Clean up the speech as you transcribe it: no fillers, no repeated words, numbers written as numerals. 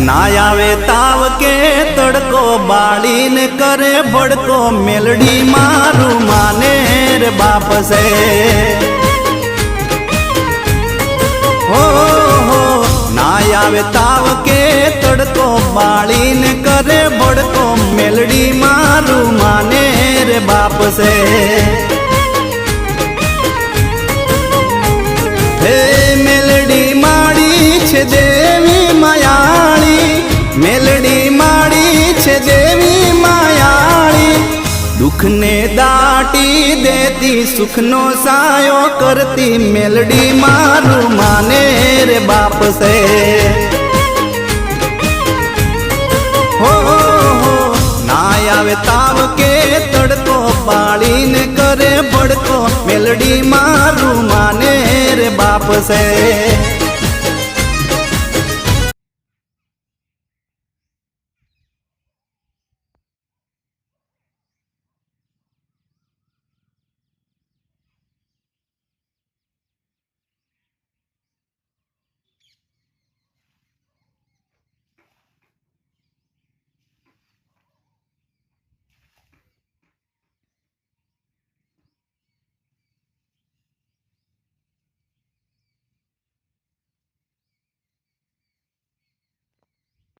ना आवे ताव के तड़को बाड़ीन करे भड़को मेलडी मारू माने रे बाप से हो ना आवे ताव के तड़को बाड़ीन करे भड़को मेलडी मारू माने रे बाप से हे मेलडी माड़ी छे देवी मायाड़ी मेलडी माड़ी छे देवी मायाड़ी दुख ने दाटी देती सुख नो सायो करती मेलडी मारू माने रे बाप से हो ना आवे ताव के तड़को बाड़ीन करे भड़को मेलडी मारू माने रे बाप से।